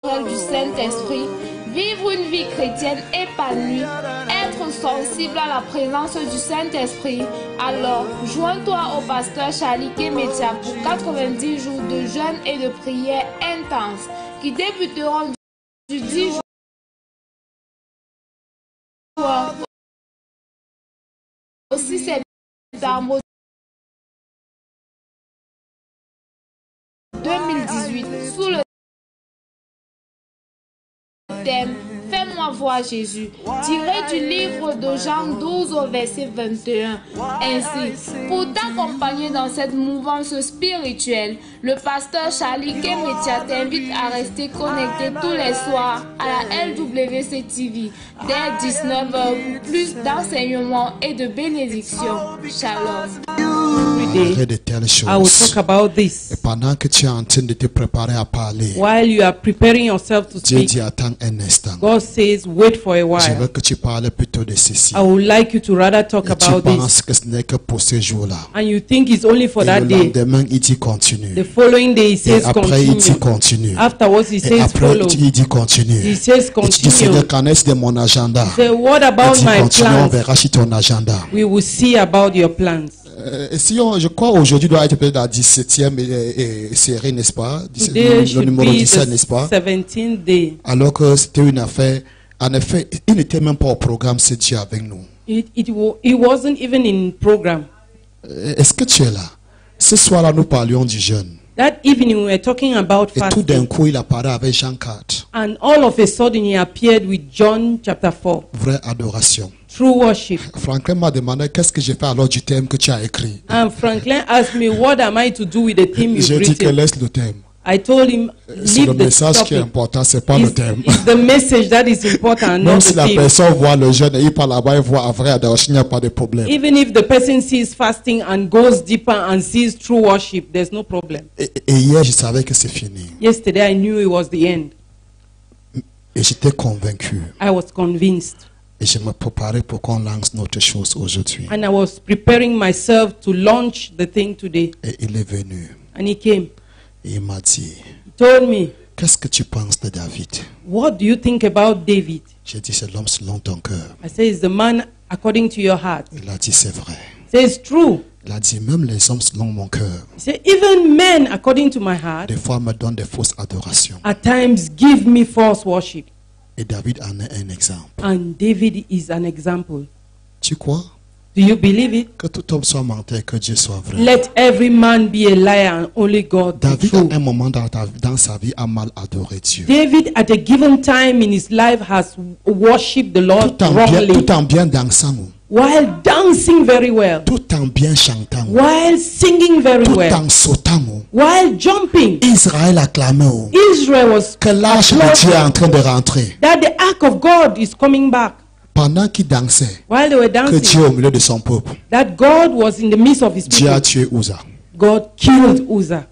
du Saint-Esprit, vivre une vie chrétienne épanouie, être sensible à la présence du Saint-Esprit, alors joins-toi au pasteur Charlie Kemetia pour 90 jours de jeûne et de prière intense qui débuteront du 10 juin au 6 septembre 2018 sous le thème « Fais-moi voir Jésus » tiré du livre de Jean 12 au verset 21. Ainsi, pour t'accompagner dans cette mouvance spirituelle, le pasteur Charlie Kemetia t'invite à rester connecté tous les soirs à la LWC TV dès 19h pour plus d'enseignements et de bénédictions. Shalom. I will talk about this. Et pendant que tu es en train de te préparer à parler, While you are preparing yourself to Dieu speak, dit attends un instant. God says, wait for a Je veux while. que tu parles plutôt de ceci. I would like you to rather talk Et tu about this. penses que ce n'est que pour ce jour-là. And you think it's only for Et that le day. lendemain, il dit continue. The following day he Et says après, il dit continue. continue. Afterwards he Et says après, follow. il dit continue. He says Et tu dis, Seigneur, continue. qu'en est-ce de mon agenda? Say, what Il about dit my continue, on plans? verra sur ton agenda. We will see about your plans. Et si je crois aujourd'hui doit être peut-être la 17e série, n'est-ce pas? Today Le should numéro be 17, n'est-ce pas? the 17th day. Alors que c'était une affaire, en effet, il n'était même pas au programme, c'est Dieu avec nous. It wasn't even in program. Est-ce que tu es là? Ce soir-là, nous parlions du jeûne. That evening we were talking about Et tout d'un fasting. coup, il apparaît avec Jean 4. And all of a sudden he appeared with John chapter 4. Vraie adoration. True worship. Franklin m'a demandé qu'est-ce que j'ai fait alors du thème que tu as écrit. And Franklin asked me, what am I to do with the theme you've J'ai dit que written? laisse le thème. I told him, C'est le leave the message qui est topic. important, c'est pas le thème. It's the message that is important, Même not si the la theme. personne voit le jeûne et il parle là-bas, il voit la vraie adoration, il n'y a pas de problème. Even if the person sees fasting and goes deeper and sees true worship, there's no problem. Et hier, je savais que c'est fini. Yesterday I knew it was the end. Et j'étais convaincu. I was convinced. Et je me préparais pour qu'on lance notre chose aujourd'hui. And I was preparing myself to launch the thing today. Et il est venu. And he came. Et il m'a dit, He told me, qu'est-ce que tu penses de David? what do you think about David? J'ai dit, c'est l'homme selon ton cœur. I said, it's the man according to your heart. Il a dit, c'est vrai. He said, it's true. Il a dit, même les hommes selon mon cœur, He said, even men according to my heart des fois me donnent des fausses adorations. at times give me false worship. Et David en est un exemple. And David is an example. Tu crois? Do you believe it? Que tout homme soit menteur, que Dieu soit vrai. Let every man be a liar and only God be David, true. à un moment dans sa vie, a mal adoré Dieu. David, at a given time in his life, has worshipped the Lord wrongly Tout en bien dansant, while dancing very well, tout en bien chantant, while singing very tout well, en sautant. while jumping. Israël acclamait Israel was que l'arche de Dieu est en train de rentrer. that the ark of God is coming back. Pendant qu'il dansait, While they were que dancing, Dieu est au milieu de son peuple, that God was in the midst of his Dieu a people. tué Uza. God killed Uzzah.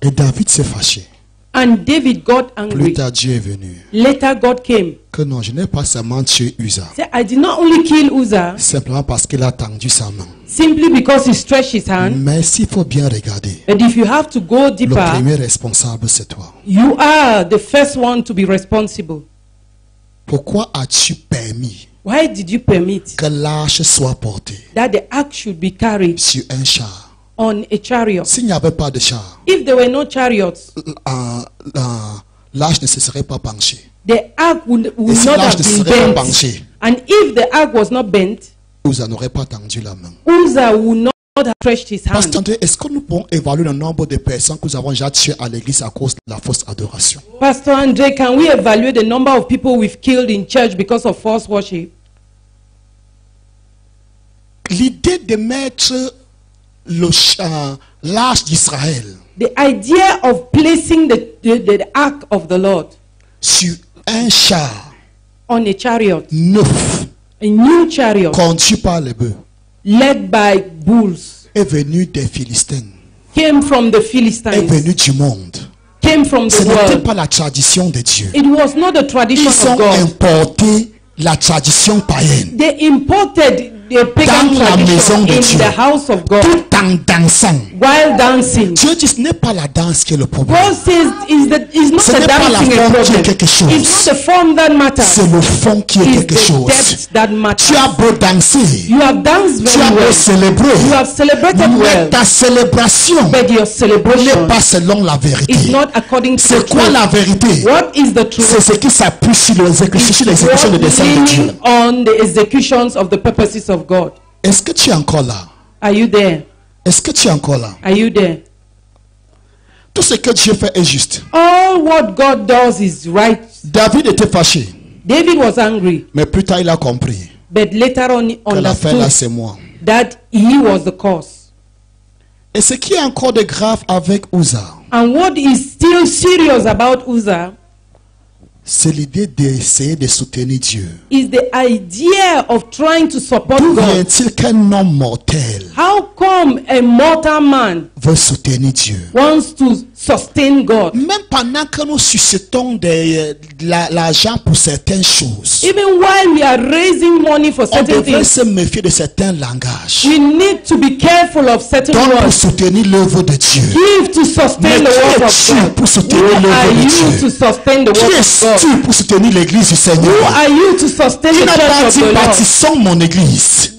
Et David s'est fâché. And David got Plus angry. tard, Dieu est venu. Later, God came. Que non, je n'ai pas seulement tué Uza, Say, I did not only kill Uzzah simplement parce qu'il a tendu sa main. simply because he stretched his hand, Mais s'il faut bien regarder, but if you have to go le deeper, premier responsable, c'est toi. you are the first one to be responsible. Pourquoi as-tu permis Why did you permit que l'arche soit portée that the ark should be carried sur un char? on a chariot? S'il n'y avait pas de char, If there were no chariots, l'arche ne se serait pas penchée. the ark would Et si not l'arche have ne been serait pas bent. penchée, And if the ark was not bent, Uza n'aurait pas tendu la main. Uzzah would not have stretched his hand. Pasteur André, est-ce que nous pouvons évaluer le nombre de personnes que nous avons déjà tuées à l'église à cause de la fausse adoration? Pastor Andre, can we evaluate the number of people we've killed in church because of false worship? L'idée de mettre l'arche d'Israël The idea of placing the ark of the Lord sur un char on a chariot, neuf, a new chariot conduit par les bœufs, led by bulls, est venu des Philistins, came from the est Philistines, venu du monde. came from Ce the n'était world. pas la tradition de Dieu. It was not the tradition Ils ont of God. importé la tradition païenne They imported the pagan dans la maison tradition de in Dieu. the house of God. Tout en dansant. while dancing. Dieu dit, ce n'est pas la danse qui est le problème. God says is not Ce the n'est pas la dancing a forme qui est problem. quelque chose. It's not the form that matters. C'est le fond qui est It's quelque the chose. depth that matters. Tu as beau danser, You have danced tu as very beau well. célébrer, You have celebrated mais well. ta célébration But your n'est celebration pas selon la vérité. is not according to the C'est quoi truth. la vérité? What is the truth? C'est ce qui s'appuie sur l'exécution des desseins de Dieu. Leaning on the executions of the purposes of God. Est-ce que tu es encore là? Are you there? Est-ce que tu es encore là? Are you there? Tout ce que Dieu fait est juste. All what God does is right. David était fâché, David was angry, mais plus tard il a compris but later on he que l'affaire là understood c'est moi. that he was the cause. Et ce qui est encore de grave avec Uza, And what is still serious about Uzzah c'est l'idée d'essayer de soutenir Dieu. is the idea of trying to support D'où God. vient-il qu'un homme mortel How come a mortal man veut soutenir Dieu? wants to sustain God? Même pendant que nous suscitons l'argent pour certaines choses, Even while we are raising money for on certain devrait things, se méfier de certains langages. we need to be careful of certain Donc pour words. soutenir l'œuvre de Dieu. Give to Mais sustain the qui word of es-tu God. pour Who soutenir are l'œuvre de you Dieu? to sustain the Qui word of God? es-tu pour soutenir l'église du Who Seigneur? are you to sustain Il the n'a pas church of dit the Lord? bâtissons mon église.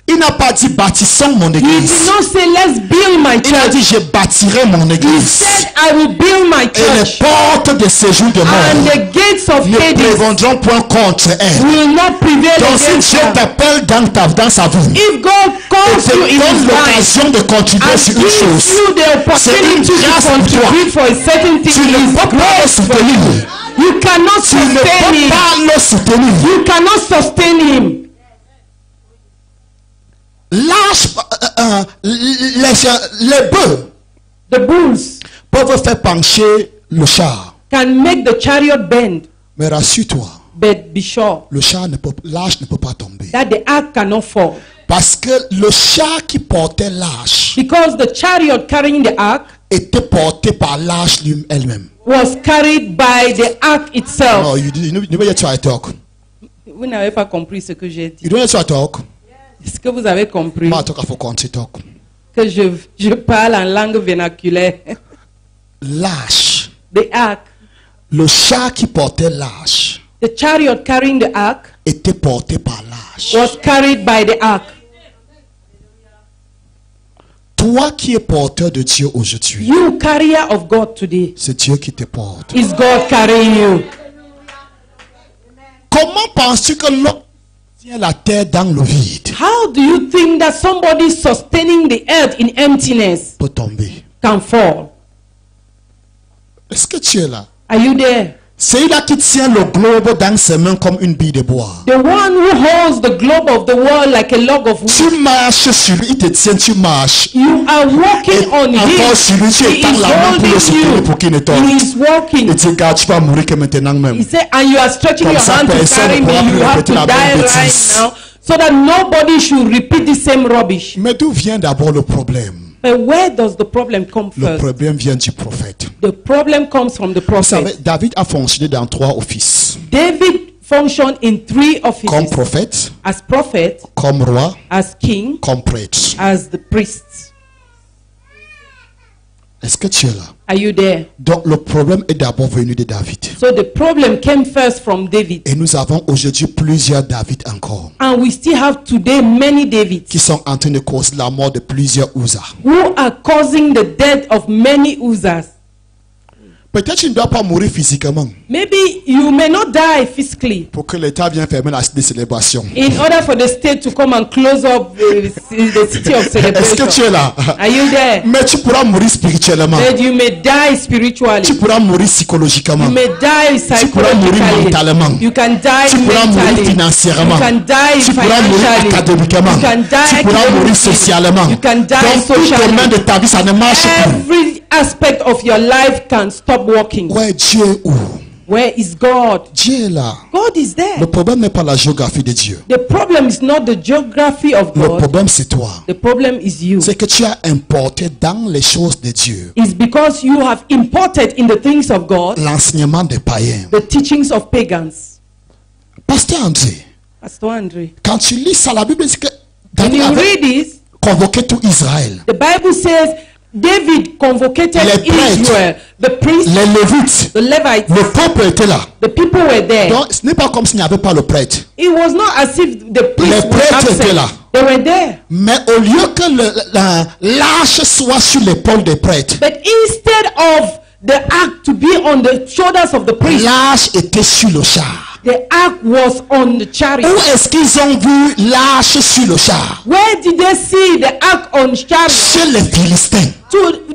Il n'a pas dit bâtissons mon He did église. not say let's build my Il a church. dit je bâtirai mon He église. said I will build my Et les church, portes de séjour de and mort the gates of ne Hades prévaudront point contre elle. will not prevail Donc si against Dieu her. t'appelle dans sa vie If God et calls te you in donne His life l'occasion de contribuer and sur gives une chose, you the c'est une opportunity to grâce pour toi. contribute for a certain Tu thing, ne is peux pas le grace for soutenir. you. You cannot Tu ne sustain peux him. pas le soutenir. You cannot sustain him. Lâche, les bœufs The bulls peuvent faire pencher le char. can make the chariot bend, Mais rassure-toi, but be sure l'âge ne peut pas tomber. that the ark cannot fall. Parce que le char qui portait l'âge Because the chariot carrying the ark était porté par l'âge elle-même. was carried by the ark itself. No, you don't get to talk. Vous n'avez pas compris ce que j'ai dit. You don't get to talk. Est-ce que vous avez compris Ma talk for country talk. que je parle en langue vernaculaire? L'âge, The ark, le char qui portait l'âge the chariot carrying the ark était porté par l'âge. was carried by the ark. Toi qui es porteur de Dieu aujourd'hui, You carrier of God today, c'est Dieu qui te porte. is God carrying you? Comment penses-tu que l'homme tient la terre dans le vide How do you think that somebody sustaining the earth in emptiness peut tomber? can fall? Est-ce que tu es là? Are you there? C'est là qui tient le globe dans ses mains comme une bille de bois. The one who holds the globe of the world like a log of wood. Tu marches sur lui, il te tient, tu marches. You are walking Et on him. encore sur lui, tu He étends is la main pour le soutenir holding pour qu'il ne you. tombe. He is walking. Et tu regardes, tu vas mourir que maintenant même. He said, and you are stretching Comme your ça, hand to personne carry ne me. pourra plus You have répéter to la die même right bêtise. now, so that nobody should repeat the same rubbish. Mais d'où vient d'abord le problème? But where does the problem come Le first? problème vient du prophète. The problem comes from the Vous savez, prophet. David a fonctionné dans 3 offices. David functioned in 3 Comme offices: prophète, as prophet, comme roi, as king, comme prêtre. as the priest. Est-ce que tu es là? Are you there? Donc le problème est d'abord venu de David. So the problem came first from David. Et nous avons aujourd'hui plusieurs David encore And we still have today many Davids qui sont en train de causer la mort de plusieurs Uzzah. who are causing the death of many Uzzahs. Peut-être tu ne dois pas mourir physiquement Maybe you may not die physically pour que l'État vienne fermer la cité de célébration. in order for the state to come and close up the city of Est-ce que tu celebration. es là? Are you there? Mais tu pourras mourir spirituellement. That you may die spiritually. Tu pourras mourir psychologiquement. You may die Tu pourras mourir psychologically. mentalement. You can die Tu pourras mourir mentally. financièrement. You can die Tu pourras mourir financially. académiquement. You can die Tu pourras mourir academically. socialement. You can die Donc tout socially. domaine de ta vie, ça ne marche plus. Every aspect of your life can stop working. Ouais, Dieu est où? Where is God? Dieu est là. God is there. Le problème n'est pas la géographie de Dieu. The problem is not the geography of Le God. problème c'est toi. The problem is you. C'est que tu as importé dans les choses de Dieu It's because you have imported in the things of God l'enseignement des païens. the teachings of pagans. Pasteur André, Pastor Andre, quand tu lis ça, la Bible dit que when David you avait read this, convoqué tout Israël. The Bible says David convocated Les prêtres, Israel, the priests, les Lévites, the Levites, le peuple était là. the people were there. Donc ce n'est pas comme s'il n'y avait pas le prêtre. It was not as if the priests Les were prêtres étaient absent. là. They were there. Mais au lieu que l'arche soit sur l'épaule des prêtres, But instead of the ark to be on the shoulders of the priests, l'arche était sur le char. the ark was on the chariot. Où est-ce qu'ils ont vu l'arche sur le char? Where did they see the ark on chariot? Chez les Philistins.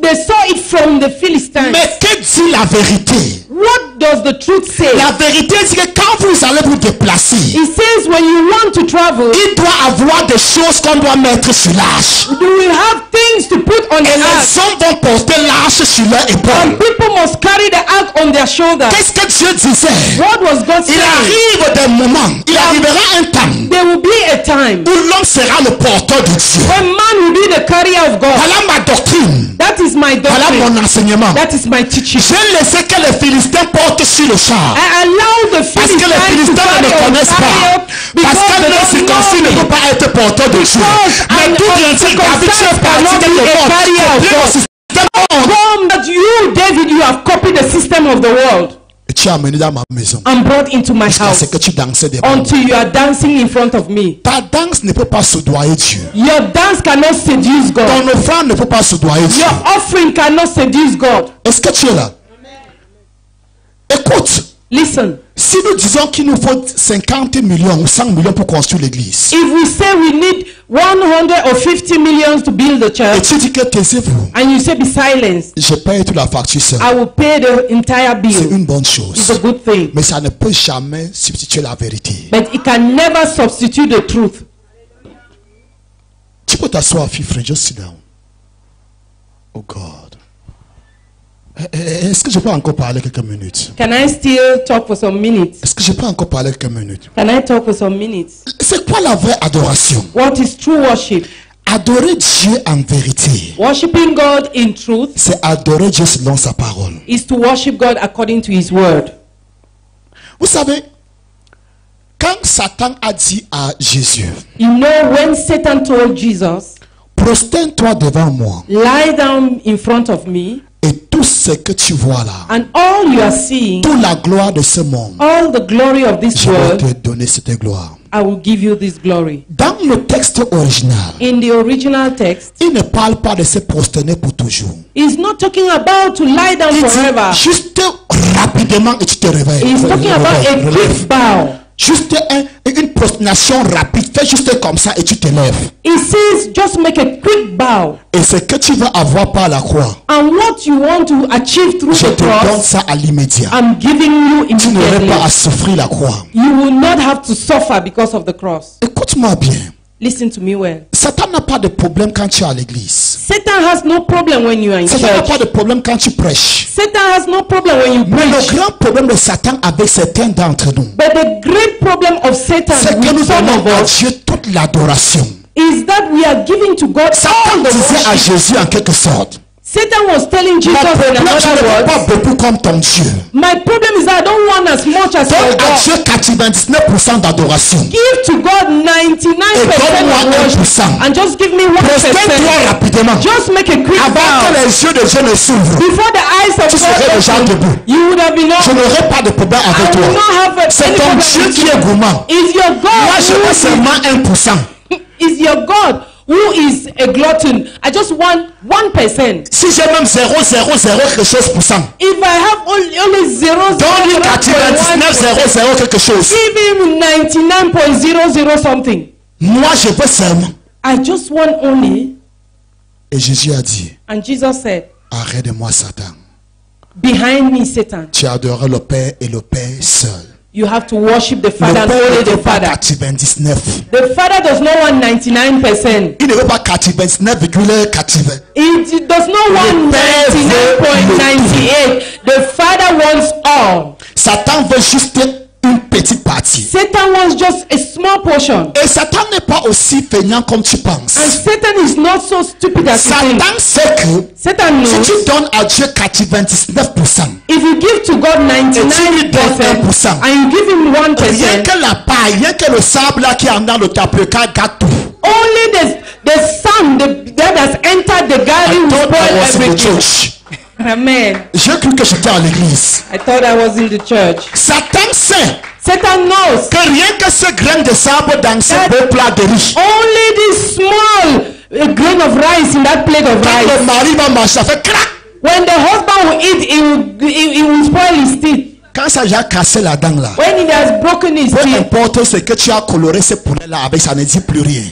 They saw it from the Philistines. Mais que dit la vérité? What does the truth say? La vérité dit que quand vous allez vous déplacer, It says when you want to travel, il doit avoir des choses qu'on doit mettre sur l'arche. you will have things to put on Et the ark. les hommes vont porter l'arche sur leur And épaule. people must carry the ark on their shoulders. Qu'est-ce que Dieu disait? What was God Il saying? arrive des moments, il arrivera un temps There will be a time où l'homme sera le porteur de Dieu. when man will be the carrier of God. Voilà ma doctrine. That is my Voilà doctrine. mon enseignement. That is my teaching. J'ai laissé que les Philistins portent sur le char. I allow the Parce que les Philistines to Philistins ne carry me on connaissent pas. chariot Parce because qu'un they homme don't circoncis ne know peut me. pas être porteur de Dieu. Mais an tout bien dit, David, tu es parti cannot de be le a monde. carrier of Bien God. le système monde. From that you, David, you have copied the system of the world Et tu as amené dans ma maison. and brought into my Jusqu'à ce house que tu dansais devant moi. until you are dancing in front of me. Ta danse ne peut pas soudoyer Dieu. Your dance cannot seduce God. Ton offrande ne peut pas soudoyer Dieu. Your offering cannot seduce God. Est-ce que tu es là? Écoute, Listen, si nous disons qu'il nous faut 50 millions ou 100 millions pour construire l'église, if we say we need 150 millions to build the et church, tu dis que taisez-vous, and you say be silenced, je paye toute la facture seule, I will pay the entire c'est bill. une bonne It's a chose. good thing. Mais ça ne peut jamais substituer la vérité. But it can never substitute the truth. Tu peux t'asseoir, fille frère, just sit down. Oh God. Est-ce que je peux encore parler quelques minutes? Can I still talk for some minutes? Est-ce que je peux encore parler quelques minutes? Can I talk for some minutes? C'est quoi la vraie adoration? What is true worship? Adorer Dieu en vérité, Worshiping God in truth c'est adorer Dieu selon sa parole. is to worship God according to His word. Vous savez, quand Satan a dit à Jésus, You know, when Satan told Jesus, prosterne-toi devant moi lie down in front of me, et tout ce que tu vois là, and all you are seeing, toute la gloire de ce monde, all the glory of this je vais world, te donner cette gloire. I will give you this glory. Dans le texte original, In the original text, il ne parle pas de se prosterner pour toujours. he's not talking about to lie down Il forever. dit juste rapidement et tu te réveilles. He's talking about a quick bow. Juste une prosternation rapide. Fais juste comme ça et tu te lèves. He says just make a quick bow. Et ce que tu vas avoir par la croix, And what you want to achieve through je the te donne cross, ça à l'immédiat. I'm giving you Tu n'aurais immediately. pas à souffrir la croix. You will not have to suffer because of the cross. Écoute-moi bien. Listen to me well. Satan n'a pas de problème quand tu es à l'église. Satan has no problem when you are in Satan n'a church. pas de problème quand tu prêches. Satan has no problem when you Mais le preach. grand problème de Satan avec certains d'entre nous, But the great problem of Satan c'est que nous with some donnons of à us Dieu toute l'adoration. is that we are giving to God Satan all the disait à worship. Jésus en quelque sorte, Satan was telling mon Jesus in problème, je ne other veux words, pas beaucoup comme ton Dieu. my problem is that I don't want as much as your Donne à God. Dieu 99% d'adoration. Give to God 99% donne-moi of worship 1%. and just give me Prosterne-toi 1%. rapidement. Just make a quick Avant que bow. les yeux de Dieu ne s'ouvrent, Before the eyes of tu serais God déjà open, debout. you would have been Je up. n'aurai pas de problème I avec will toi. not have C'est any ton problem Dieu with qui you. est gourmand. Is your God Moi, je veux seulement 1%. is your God who is a glutton? I just want 1%. Si j'ai même 0,00 quelque chose pour cent, If I have only 0, donne-lui 99,00 quelque chose. give him 99.00 something. Moi, je veux seulement. I just want only. Et Jésus a dit, And Jesus said, arrête de moi, Satan. behind me, Satan. Tu adoreras le Père et le Père seul. You have to worship the Le Father and Père only ne veut the pas Father. 99. The Father does not want 99%. Il ne veut pas 99,80. It does not want 99.98. The Father wants all. Satan veut juste une petite partie. Satan wants just a small portion. Et Satan n'est pas aussi feignant comme tu And penses. Satan is not so stupid as you think. Satan sait que Satan si knows tu donnes à Dieu 99%, if you give to God 99% and you give him 1%, rien que la paille, rien que le sable là qui est en dans le tapioca gâte tout. only the The son, that has entered the garden I will thought I spoil was in the everything. church. Amen. J'ai cru que j'étais à l'église. I thought I was in the church. Satan sait Satan knows que rien que ce grain de sable dans ce beau plat de riz, only this small grain of rice in that plate of quand le rice. mari va marcher, ça fait crac. When the husband will eat, it will spoil his teeth. Quand ça a cassé la dent là, When he has broken his peu teeth, importe ce que tu as coloré ce poulet là avec, ça ne dit plus rien.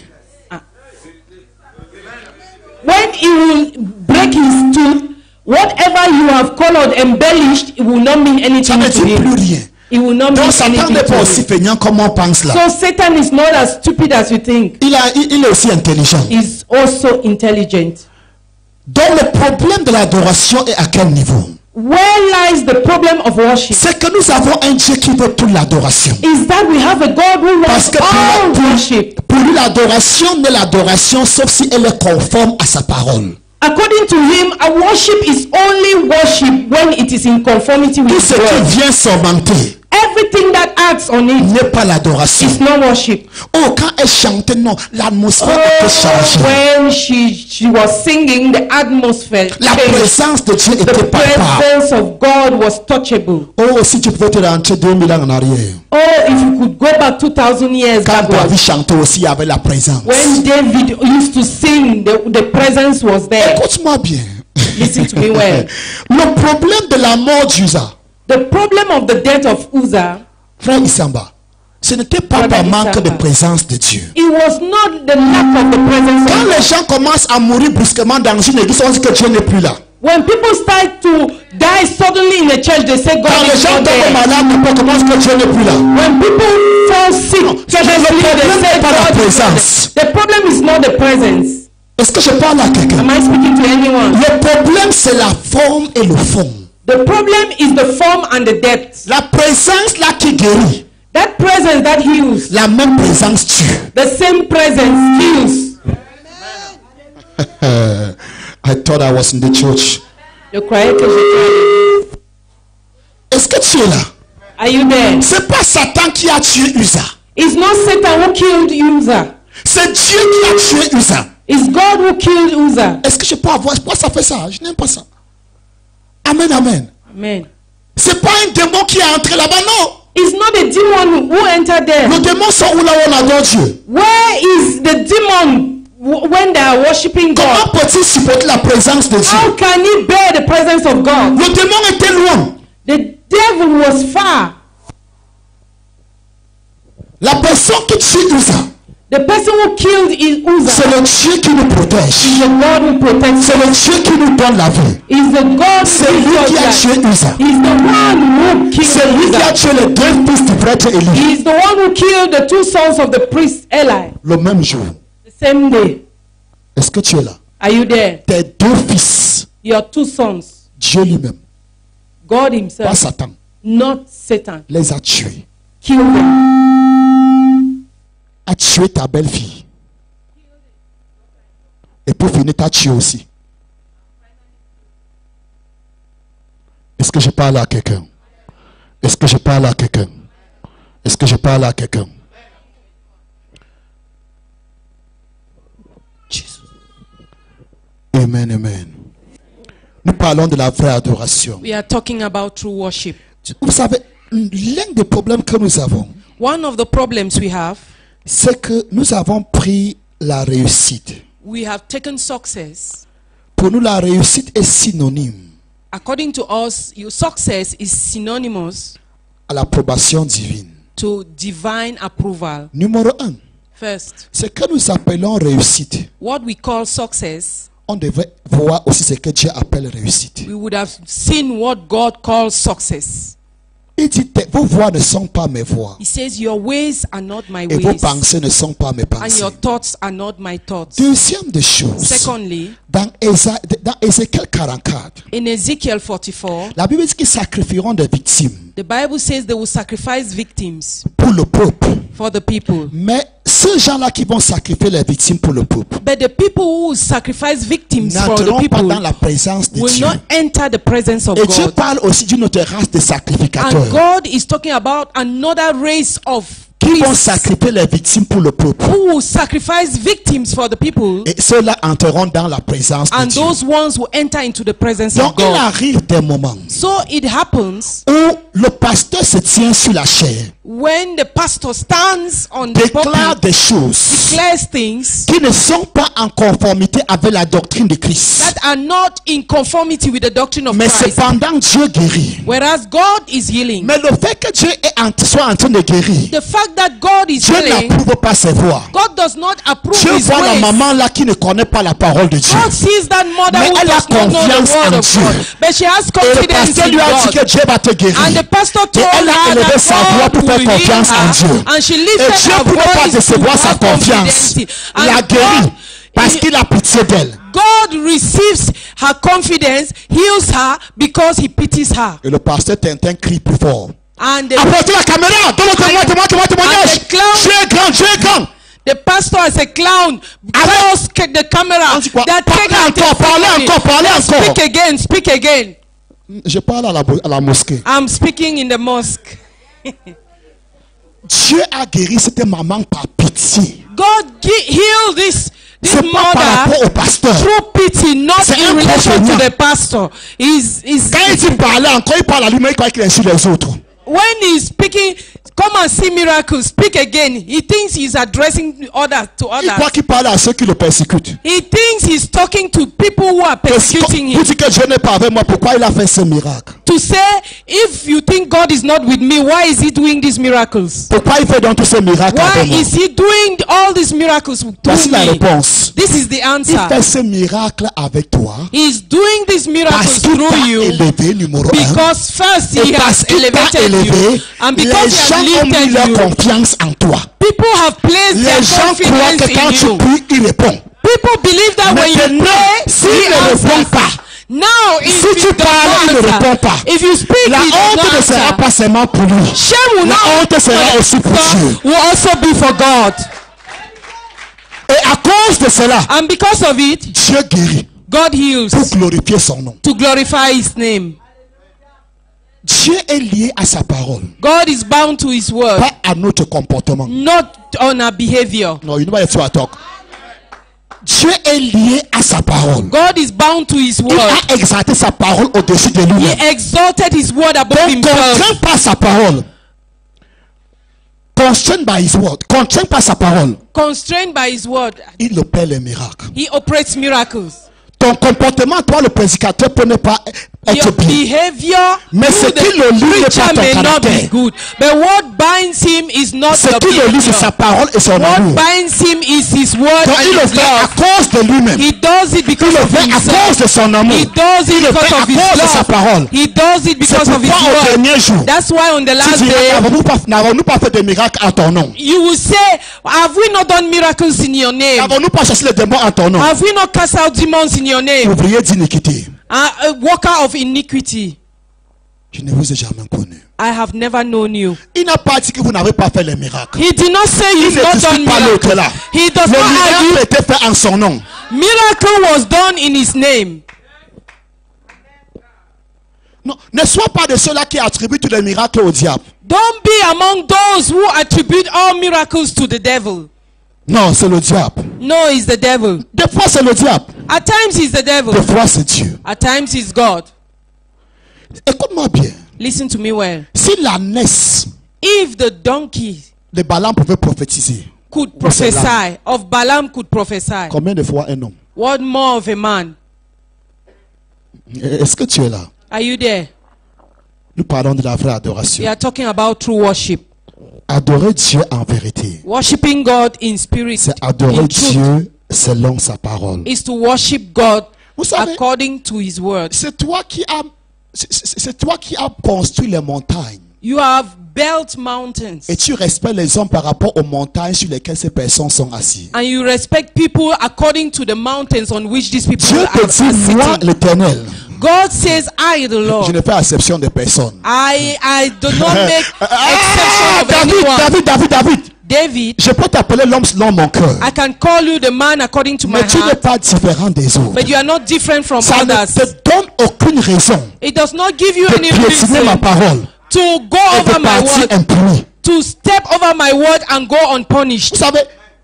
when he will break his tooth, whatever you have colored, embellished, it will not mean Ça anything ne to dit plus him. rien. It will not mean Donc Satan anything n'est pas to aussi him. feignant comme on pense là. So Satan is not as stupid as you think. Il est aussi intelligent. He's also intelligent. Donc le problème de l'adoration est à quel niveau? Where lies the problem of worship? C'est que nous avons un Dieu qui veut toute l'adoration. Is that we have a God who Parce wants que all pour worship. lui l'adoration n'est l'adoration sauf si elle est conforme à sa parole. According to him, a worship is only worship when it is in conformity with Tout his ce qui word. vient s'augmenter Everything that acts on it n'est pas l'adoration. is not worship. Oh, quand elle chantait, non, l'atmosphère était Oh, changée. when she was singing, the atmosphere La changed. présence de Dieu The était palpable. presence of God was touchable. Oh, si tu pouvais te rentrer 2000 ans en arrière. Oh, if you could go back 2,000 years Quand David backwards, chantait aussi, il y avait la présence. when David used to sing, the presence was there. Écoute-moi bien. Listen to me well. Le problème de la mort d'Uza, The problem of the death of Uzzah, frère Isamba, ce n'était pas Frère par manque Isamba. de présence de Dieu. it was not the lack of the presence Quand of les gens commencent à mourir brusquement dans une église, on dit que Dieu n'est plus là. When people start to die suddenly in a church, they say Quand God les is gens not tombent there. malades, on commence que Dieu n'est plus là. When people fall sick, C'est le suddenly they problème say n'est pas la God is not présence. there. The problem is not the presence. Est-ce que je parle à quelqu'un? Am I speaking to anyone? Le problème, c'est la forme et le fond. The problem is the form and the depth. La présence là qui guérit, That presence that heals, la même présence tue. the same presence heals. I thought I was in the church. Je croyais que j'étais. Est-ce que tu es là? Are you there? C'est pas Satan qui a tué Uza. It's not Satan who killed Uzzah. C'est Dieu qui a tué Uza. It's God who killed Uzzah. Est-ce que je peux avoir... Pourquoi ça fait ça? Je n'aime pas ça. Amen, amen. Amen. C'est pas un démon qui est entré là-bas, non. It's not the demon who entered there. Les démons sont où là où on adore Dieu? Where is the demon when they are worshiping Comment God? peut-il supporter la présence de Dieu? How can he bear the presence of God? Le démon était loin. The devil was far. La personne qui tue Uza, The person who killed Uzzah c'est le Dieu qui nous protège. is the God who protects C'est us. le Dieu qui nous donne la vie. Is the God C'est who lui gives qui a us tué life. Uza. He's the one who killed C'est lui qui a Uzzah. tué les deux fils du prêtre Élie. He's the one who killed the two sons of the priest Eli. Le même jour. The same day. Est-ce que tu es là? Are you there? Tes deux fils, Your two sons. Dieu lui-même, God pas himself, Satan, not Satan, les a tués. killed them. A tué ta belle-fille. Et pour finir, t'as tué aussi. Est-ce que je parle à quelqu'un? Est-ce que je parle à quelqu'un? Est-ce que je parle à quelqu'un? Jesus. Amen, amen. Nous parlons de la vraie adoration. We are talking about true worship. Vous savez, l'un des problèmes que nous avons, One of the problems we have, c'est que nous avons pris la réussite. we have taken success. Pour nous, la réussite est synonyme According to us, your success is synonymous à l'approbation divine. to divine approval. Numéro 1, First, ce que nous appelons réussite, what we call success, on devrait voir aussi ce que Dieu appelle réussite. we would have seen what God calls success. Il dit, vos voies ne sont pas mes voies. He says, your ways are not my Et vos ways, pensées ne sont pas mes and pensées. your thoughts are not my thoughts. Deuxième des choses, Secondly, dans Ézéchiel 44, in Ezekiel 44, la Bible dit qu'ils sacrifieront des victimes the Bible says they will sacrifice victims pour le peuple. for the people. Mais ces gens-là qui vont sacrifier les victimes pour le peuple But the people who sacrifice victims for the n'entreront pas people dans la présence de will Dieu. not enter the presence of Et Dieu God. parle aussi d'une autre race de And sacrificateurs God is talking about another race of qui qui vont priests sacrifier les victimes pour le peuple. who will sacrifice victims for the people, Et ceux-là entreront dans la présence de and Dieu. those ones will enter into the presence of Donc il God. arrive des moments So it happens où le pasteur se tient sur la chair, when the pastor stands on the déclare pulpit, des choses declares things qui ne sont pas en conformité avec la doctrine de Christ. that are not in conformity with the doctrine of Mais Christ. cependant, Dieu guérit. Whereas God is healing. Mais le fait que Dieu soit en train de guérir, The fact that God is Dieu healing, n'approuve pas ses voix. God does not approve Dieu his voit la ways. maman là qui ne connaît pas la parole de Dieu. God sees that mother Mais who elle a does not know the confiance word en of Dieu. God, but she has Et le confidence pasteur in lui a dit God. que Dieu va te guérir. And the pastor told Et elle a her élevé that sa voix God pour faire will heal confiance en Dieu. her, and she Et lifted Dieu her ne pouvait pas voice to décevoir sa her confiance. confidence. Il la And guérit God, parce qu'il a pitié d'elle. God receives her confidence, heals her because he pities her. Et le pasteur Tintin crie plus fort. And Apportez la caméra. Donne-moi témoignage. And the clown- Dieu est grand, Dieu est grand. the pastor as a clown calls the camera On dit quoi? that take Parlez her encore, parlez encore, parlez encore. Speak again, speak again. Je parle à la mosquée. I'm speaking in the mosque. Dieu a guéri cette maman par pitié. God healed this C'est pas par mother rapport au pasteur. through pity, not C'est in un relation to compagnon. the pastor. Quand il dit parler encore, il parle à lui-même, il croit qu'il est sur les autres. When he's speaking, come and see miracles, speak again. He thinks he's addressing others to Il croit others. qu'il parle à ceux qui le persécutent. He thinks he's talking to people who are persecuting Vous him. dites que Dieu n'est pas avec moi, pourquoi il a fait ce miracle? To say, if you think God is not with me, why is he doing these miracles? Pourquoi il fait donc tous ces miracles Why avec moi? is he doing all these miracles Voici through la me? réponse. This is the Il answer. fait ce miracle avec toi He's doing these parce miracles qu'il through t'a you élevé, numéro un. because first Et he parce has qu'il t'a elevated élevé, you, and les because he gens has ont mis lifted leur you, confiance en toi. people have placed Les their gens croient que quand confidence tu in you. pries, il répond. People believe that when you Maintenant, pray, s'il he ne answers. répond pas, Now, if si he tu does parles, il ne not répond answer, pas. if you speak, La he does honte not ne sera answer. pas seulement pour lui. Shame will La not honte sera aussi pour Dieu. will also be for God. Et à cause de cela, And because of it, Dieu guérit God heals pour glorifier son nom. to glorify his name. Dieu est lié à sa parole, God is bound to his word, pas à notre comportement. not on our behavior. Non, you know what I talk. Dieu est lié à sa parole. God is bound to his Il word. a exalté sa parole au-dessus de He lui-même. exalted his word above Donc, himself. contraint par sa parole. Constrained by his word. Contraint par sa parole. Constrained by his word, Il opère les miracles. he operates miracles. Ton comportement, toi, le prédicateur, peut ne pas être Your bien. behavior, Mais you, ce the qui le lie n'est preacher, pas ton may not caractère. be good. But what binds him is not Ce your qui le lie, c'est sa behavior. parole et son What amour. binds him is his word Donc, and il le his fait à love. cause de lui-même. He does it Il because le of fait à himself. cause de son amour. He does it Il le because fait à of his cause de sa love. parole. He does it C'est because of his pourquoi au word. dernier jour, That's why on the tu last diras, day, n'avons-nous pas fait de miracles en ton nom? you will say, have we not done miracles in your name? N'avons-nous pas chassé les démons en ton nom? Have we not cast out demons in your name? Ouvrier d'iniquité. A worker of iniquity. Je ne vous ai jamais connu. I have never known you. Il n'a pas dit que vous n'avez pas fait les miracles. He did not say Il you've ne not done discute pas l'autre miracles. là. He does Le not miracle argue. était fait en son nom. Miracle was done in his name. Non, ne sois pas de ceux-là qui attribuent tous les miracles au diable. Don't be among those who attribute all miracles to the devil. Non, c'est le diable. No, it's the devil. Des fois, c'est le diable. At times he's the devil. Des fois, c'est Dieu. At times he's God. Écoute-moi bien. Listen to me well. Si la naisse If the donkey de Balaam pouvait prophétiser, could c'est l'âme. prophesy, of Balaam could prophesy, Combien de fois un homme? what more of a man? Est-ce que tu es là? Are you there? Nous parlons de la vraie We adoration. are talking about true worship. Adorer Dieu en vérité, Worshiping God in spirit, c'est adorer in truth, Dieu selon sa parole. is to worship God Vous savez, according to his word. c'est toi qui as construit les montagnes. You have built mountains Et tu respectes les hommes par rapport aux montagnes sur lesquelles ces personnes sont assises. and you respect people according to the mountains on which these people Dieu are te dit, moi sitting. l'éternel, God says, I, the je Lord, ne fais exception de personne. I do not make exception of anyone. David, David, je peux t'appeler l'homme selon mon cœur. I can call you the man according to my Mais tu n'es heart, pas différent des autres. but you are not different from Ça ne others. te donne aucune raison It does not give you de any piétiner ma reason parole to go et over de my partir word, impuni. to step over my word and go unpunished. Vous savez,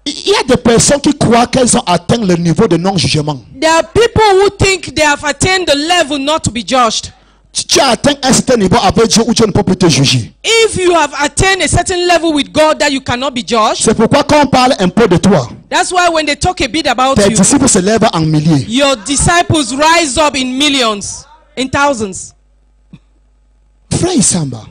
il y a des personnes qui croient qu'elles ont atteint le niveau de non-jugement. There are people who think they have attained the level not to be judged. Tu as atteint un certain niveau avec Dieu où Dieu ne peut plus te juger. If you have attained a certain level with God that you cannot be judged, C'est pourquoi quand on parle un peu de toi, that's why when they talk a bit about tes you, disciples se lèvent en milliers. your disciples rise up in millions, in thousands. Frère Isamba,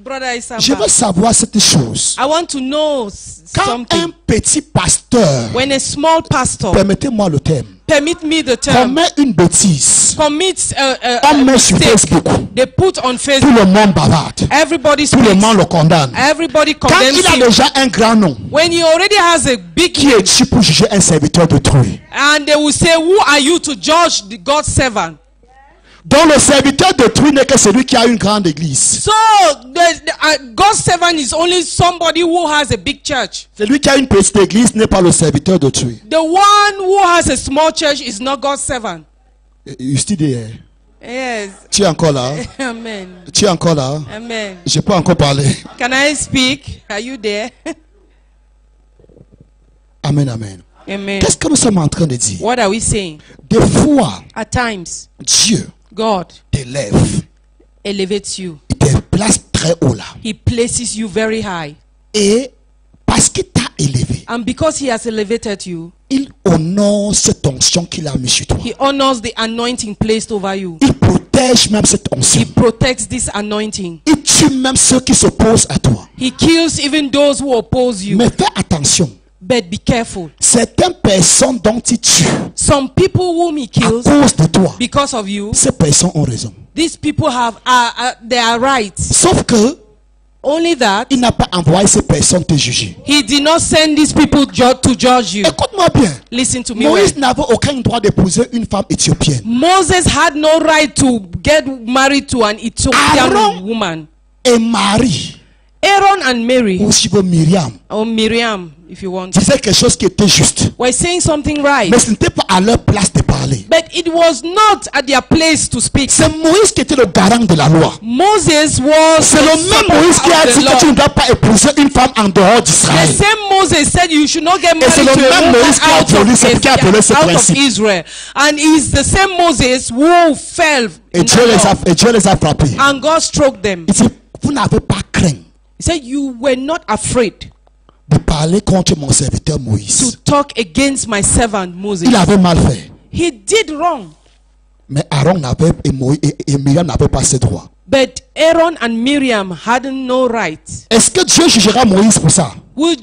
Brother je veux Isamba, savoir cette chose. I want to know Quand un something. petit pasteur, When a small pastor, permettez-moi le terme, permit me the term, commet une bêtise, commits a on met sur mistake, Facebook, they put on tout Facebook, le monde bavarde, everybody tout le speaks, monde le condamne. everybody Quand condemns il a him. déjà un grand nom, When he already has a big qui name, es-tu pour juger un serviteur d'autrui? and they will say, who are you to judge the God's servant? Donc le serviteur d'autrui n'est que celui qui a une grande église. So God's servant is only somebody who has a big church. Celui qui a une petite église n'est pas le serviteur d'autrui. The one who has a small church is not God's servant. You still there? Yes. Tu es encore là? Amen. Tu es encore là? Amen. Je peux encore parler. Can I speak? Are you there? Amen, amen. Amen. Qu'est-ce que nous sommes en train de dire? What are we saying? Des fois, At times, Dieu God t'élève. elevates you. Il te place très haut là. He places you very high. Et parce qu'il t'a élevé, And because he has elevated you, il honore cette onction qu'il a mis sur toi. he honors the anointing placed over you. Il protège même cette onction. He protects this anointing. Il tue même ceux qui s'opposent à toi. He kills even those who oppose you. Mais fais attention. But be careful. Certaines personnes dont il tue Some people whom he à kills cause de toi, because of you, ces personnes ont raison. these people they are right. Sauf que Only that il n'a pas envoyé ces personnes te juger. he did not send these people to judge you. Écoute-moi bien. Listen to me well. Moïse n'avait aucun droit d'épouser une femme éthiopienne. Moses had no right to get married to an Ethiopian Aaron woman. Et Marie, Aaron and Mary, ou si vous Myriam, or Miriam, if you want, disaient quelque chose qui était juste. were saying something right. Mais ce n'était pas à leur place de parler. But it was not at their place to speak. C'est Moïse qui était le garant de la loi. Moses was C'est the le même supporter Moïse qui a of dit the que tu ne law. dois pas épouser une femme en dehors The d'Israël. same Moses said you should not get Et c'est married le to a même woman Moïse qui a violé, c'est qui a violé ce out of principe. Israel. And it's the same Moses who fell Et in Dieu the law. les a frappés. And God struck them. Il dit, vous n'avez pas craint He said you were not afraid de parler contre mon serviteur to Moïse. talk against my servant Moses. Il avait mal fait. He did wrong. Mais Aaron n'avait et Myriam n'avaient pas ce droit. But Aaron and Miriam had no right. Est-ce que Dieu jugera Moïse pour ça? Would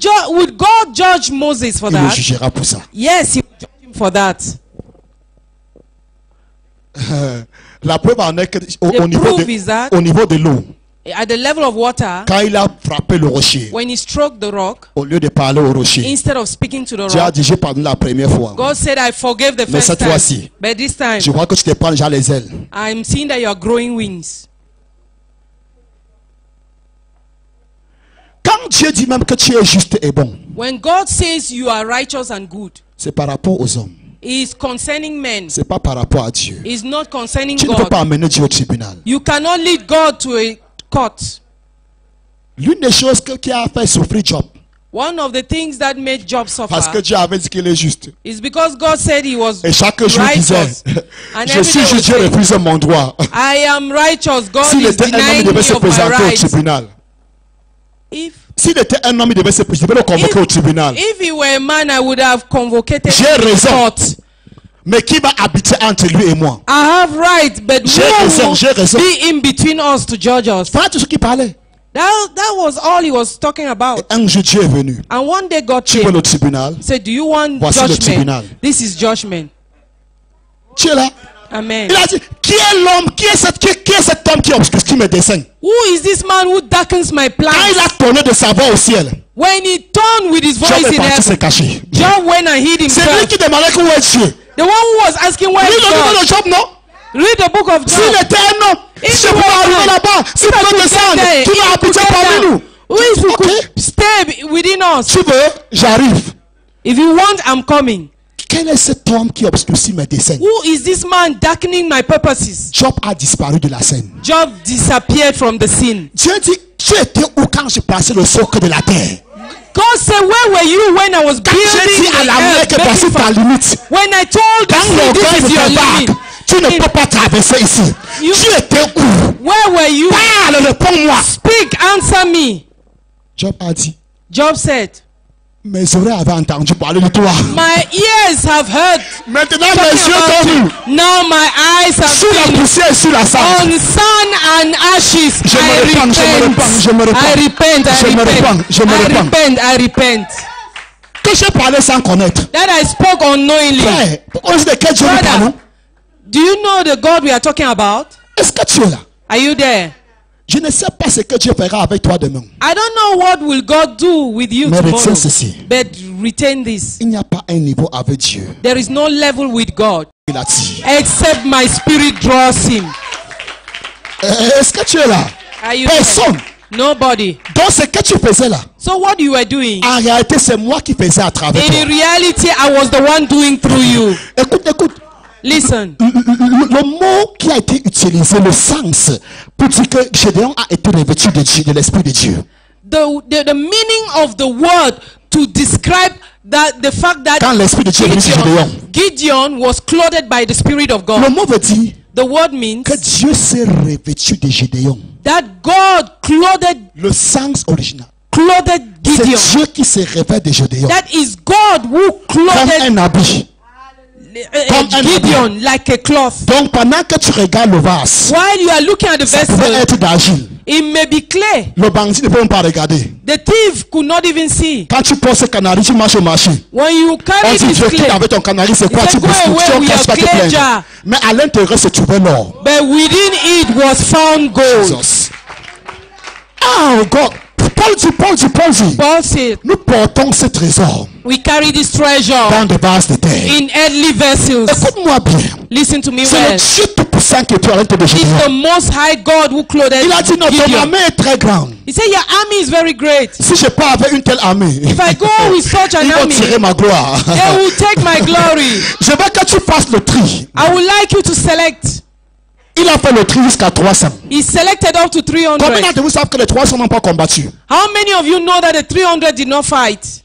God judge Moses for Il le that? jugera pour ça. Yes, he would judge him for that. La preuve en est que The proof is that au niveau de l'eau, at the level of water, quand il a frappé le rocher, when he struck the rock, au lieu de parler au rocher, instead of speaking to the Dieu a rock, dit, j'ai pardonné la première fois. God said, I forgave the Mais first cette time. fois-ci, But this time, je vois que tu te prends déjà les ailes. I'm seeing that you are growing wings. Quand Dieu dit même que tu es juste et bon, When God says you are righteous and good, c'est par rapport aux hommes. it is concerning men. C'est pas par rapport à Dieu. It's not concerning Tu ne peux God. pas amener Dieu au tribunal. You cannot lead God to a court. L'une des choses qui a fait souffrir Job, One of the things that made Job parce que suffer Dieu avait dit qu'il est juste. is because God said he was Et chaque jour il disait, righteous. And je every suis day juste, would Dieu say, refuse mon droit. I am righteous. God S'il is était un homme, denying il me devait se of my présenter au rights. tribunal. S'il était un homme, il devait le convoquer au tribunal. If he were a man, I would have convocated J'ai him in raison. court. Mais qui va habiter entre lui et moi? I have right, but J'ai who raison. will be in between us to judge us? Voilà tout ce qu'il parlait. That was all he was talking about. Et un jour, Dieu est venu. And one day God Tu veux came. le tribunal? Said, do you want Voici le tribunal. judgment? This is judgment. Tu es là? Amen. Il a dit, qui est l'homme? Qui est cet homme qui obscurcit mes dessins? Who is this man who darkens my Quand il plans? a tourné de sa voix au ciel, When he turned with his Job voice est in parti se heaven, cacher. Job went and hid C'est lui himself. qui demandait où est Dieu. The one who was asking where Lui, is le livre God? de Job, non? Read the book of S'il Job. était un homme, If si he tu peux was arriver man, là-bas, si tu peux descendre, there, tu if vas he could habiter get parmi down, nous. who is who Ok. could stay within us? Tu veux, j'arrive. If you want, I'm coming. Quel est cet homme qui obscurcit mes dessins? Who is this man darkening my purposes? Job a disparu de la scène. Job disappeared from the scene. Dieu dit, Tu étais où quand je passais le socle de la terre? God said, where were you when I was Quand j'ai dit building à the la mer earth? que voici making ta fire? limite. When I told the Quand sea, l'orgueil this de is your ta limit. barque, tu ne peux pas traverser ici. You- Tu étais où? Where were you? Parle, réponds-moi. Speak, answer me. Job a dit, Job said, mes oreilles avaient entendu parler de toi. my ears have heard. Maintenant, talking mes yeux about t'ont vu. you. Now my eyes have Sur la seen. poussière et sur la cendre. On sun and ashes, Je me I repens, je me repent. repens, je me repens. I repent, I Je me repent. repens, je me I repens. repent, I repent. Que j'ai parlé sans connaître. That I spoke unknowingly. Frère, pourquoi est-ce de quel Dieu nous Brother, parlons? do you know the God we are talking about? Est-ce que tu es là? Are you there? Je ne sais pas ce que Dieu fera avec toi demain. I don't know what will God do with you Mais tomorrow. retiens ceci. But retain this. Il n'y a pas un niveau avec Dieu. There is no level with God Il a dit. except my spirit draws him. Est-ce que tu es là? Are you there? Personne. Nobody. Donc ce que tu faisais là, So what you were doing? en réalité c'est moi qui faisais à travers In toi. reality, I was the one doing through you. Écoute, écoute. Listen. Le mot qui a été utilisé, le sens, pour dire que Gédéon a été revêtu de Dieu, de l'Esprit de Dieu. The meaning of the word to describe that the fact that Quand l'Esprit de Dieu est venu sur Gideon was clothed by the Spirit of God. Le mot veut dire The word means que Dieu s'est revêtu de Gédéon. that God clothed Le sens original. Gideon. C'est Dieu qui se revêt de Gédéon. That is God who Comme clothed un habit. Comme un Gideon like a cloth. Donc pendant que tu regardes le vase, While you are looking at the ça pouvait vessel, être d'argile. it may be clay. Le bandit ne peut même pas regarder. The thief could not even see. Quand tu poses ce canari, tu marches au marché. When you On carry dit this Dieu quitte clay, avec ton canari, c'est quoi? He Tu said, bouges "Go tout, away tu with casses pas your te clay plaindre. jar." Mais à l'intérieur se trouvait l'or. but within it was found gold. Jesus. Oh God. Paul dit. Paul said, Nous portons ce trésor we carry this treasure dans des vases de terre. in earthly vessels. Écoute-moi bien. Listen to me C'est le well. Dieu tout-puissant qui est à l'intérieur de It's Gédéon. the most high God who clothed Il a dit notre Gideon. armée est très grande. He said, your army is very great. Si je pars avec une telle armée, If I go with such an ils vont army, tirer ma gloire. they will take my glory. Je veux que tu fasses le tri. I would like you to select. Il a fait le tri jusqu'à 300. He selected up to 300. Combien d'entre vous savent que les 300 n'ont pas combattu? How many of you know that the 300 did not fight?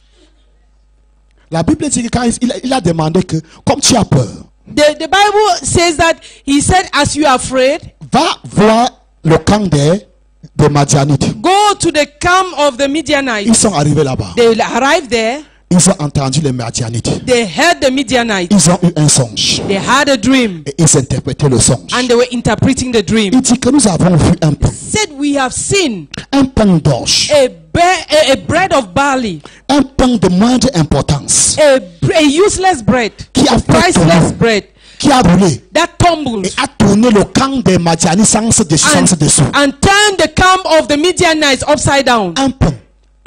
La Bible dit que quand il a demandé que, comme tu as peur, The Bible says that he said, as you are afraid, va voir le camp des Madianites. go to the camp of the Midianites. Ils sont arrivés là-bas. They arrived there. Ils ont entendu les Madianites. They heard the Midianites. Ils ont eu un songe. They had a dream. Et ils interprétaient le songe. And they were interpreting the dream. Il dit que nous avons vu un pain. Said, we have seen Un pain d'orge. a bread of barley. Un pain de moindre importance. A useless bread. Qui a fait Priceless tomber. bread. Qui a brûlé. That tumbled. Et a tourné le camp des Madianites sans dessous. And turned the camp of the Midianites upside down. Un pain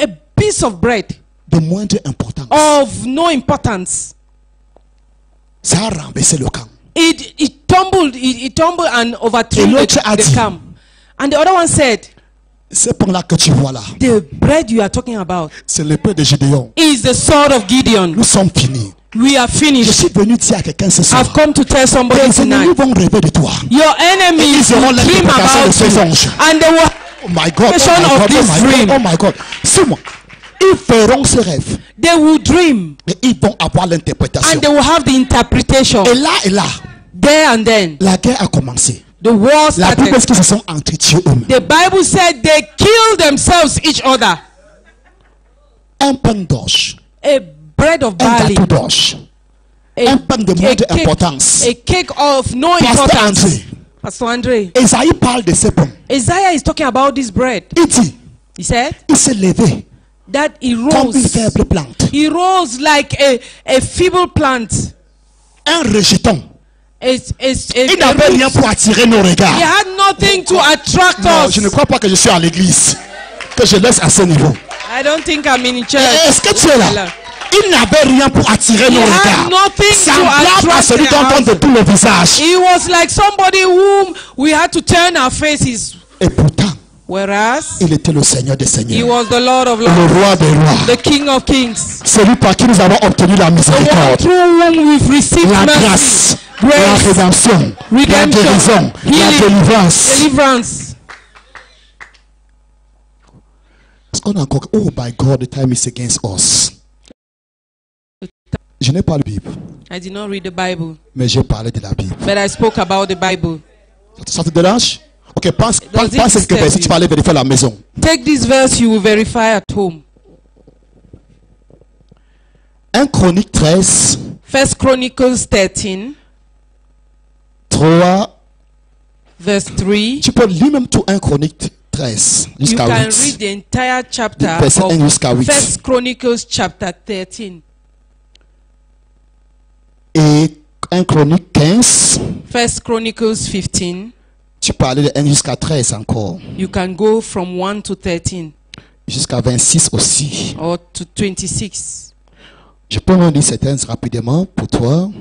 A piece of bread de moindre importance. of no importance. Ça a renversé le camp. It tumbled and overthrew Et l'autre a the dit, camp. And the other one said, Ce pain-là que tu vois là, the bread you are talking about c'est le pain de Gédéon. is the sword of Gideon. Nous sommes finis. We are Je finished. suis venu dire à quelqu'un ce soir. I've come to tell somebody Les ennemis tonight. vont rêver de toi. Your enemies Ils auront will dream l'interprétation de about ces you. anges. And they will Oh my God, Vision oh my of God, this oh my dream. God, oh my God. Suis-moi. Ils feront ce rêve. they will dream. Mais ils vont avoir l'interprétation. And they will have the interpretation. Et là, There and then. la guerre a commencé. The war La Bible dit started. qu'ils se sont entretués eux-mêmes. The Bible said they killed themselves, each other. Un pain d'orge. A bread of Un barley. gâteau d'orge. A, Un pain de moindre importance. a cake of no Pasteur importance. André. Pastor Andre. Esaïe parle de ce pain. Isaiah is talking about this bread. Il dit, He said il s'est levé that he comme une rose. faible plante. He rose like a feeble plant. Un rejeton. Il n'avait Root. rien pour attirer nos regards. He had nothing to attract Non, us. je ne crois pas que je suis à l'église. Que je laisse à ce niveau. I don't think I'm in church. Est-ce que tu es là? Il n'avait rien pour attirer nos had regards. nothing to Semblable à attract celui dont their on détourne le visage. He was like somebody whom we had to turn our faces. Et pourtant, Whereas il était le Seigneur des he Seigneurs. was the Lord of Le Lords, roi des rois. the King of Kings, Celui par qui nous avons obtenu la the one miséricorde. through whom we've received La mercy, grâce. La grace, rédemption. La redemption, guérison. La healing, délivrance. deliverance. qu'on a encore? Oh my God, the time is against us. Je n'ai pas la Bible, I did not read the Bible, mais j'ai parlé de la Bible. but I spoke about the Bible. Ça te dérange? Ok, pense Does it quelques disturb versets, you? tu vas aller vérifier à la maison. Take this verse, you will verify at home. 1 Chronique 13, 1 Chronicles 13, 3. verse 3. Tu peux lire même tout 1 Chronique 13 You jusqu'à can 8. read the entire chapter Verset of 1 jusqu'à 8. 1 Chronicles chapter 13. Et 1 Chronique 15, 1 Chronicles 15. tu peux aller de 1 jusqu'à 13 encore. You can go from 1 to 13 Jusqu'à 26 aussi. or to 26. Je peux en lire certaines rapidement pour toi.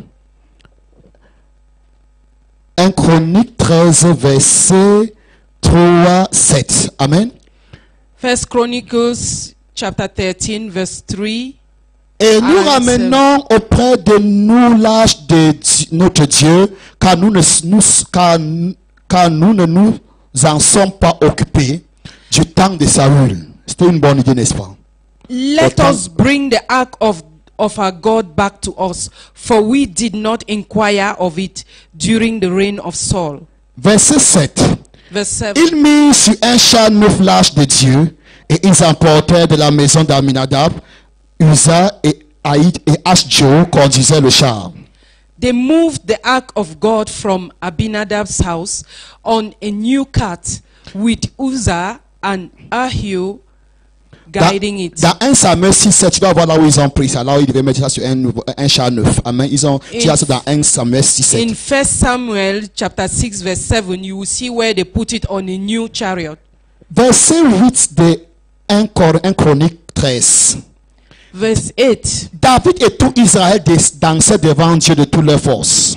1 Chronique 13, verset 3, 7. Amen. 1 Chronicles chapter 13 verse 3. Et nous Ah, ramenons auprès de nous l'âge de notre Dieu, car nous ne nous en sommes pas occupés du temps de Saül. C'était une bonne idée, n'est-ce pas? Let us bring the ark of our God back to us, for we did not inquire of it during the reign of Saul. Verset 7. Verse 7. Ils mirent sur un char 9 l'âge de Dieu, et ils emportèrent de la maison d'Aminadab, Uza et Haïd et Ashjo conduisaient le char. They moved the ark of God from Abinadab's house on a new cart with Uzzah and Ahio guiding it. Dans 1 Samuel 6, 7, tu vas voir là où ils ont pris ça. Là où ils devaient mettre ça sur un char neuf. Amen. Ils ont tiré ça dans 1 Samuel 6, 7. In 1 Samuel chapter 6 verse 7, you will see where they put it on a new chariot. Verset 8 de 1 Chronique 13. Verse 8. David et tout Israël dansaient devant Dieu de toutes leurs forces.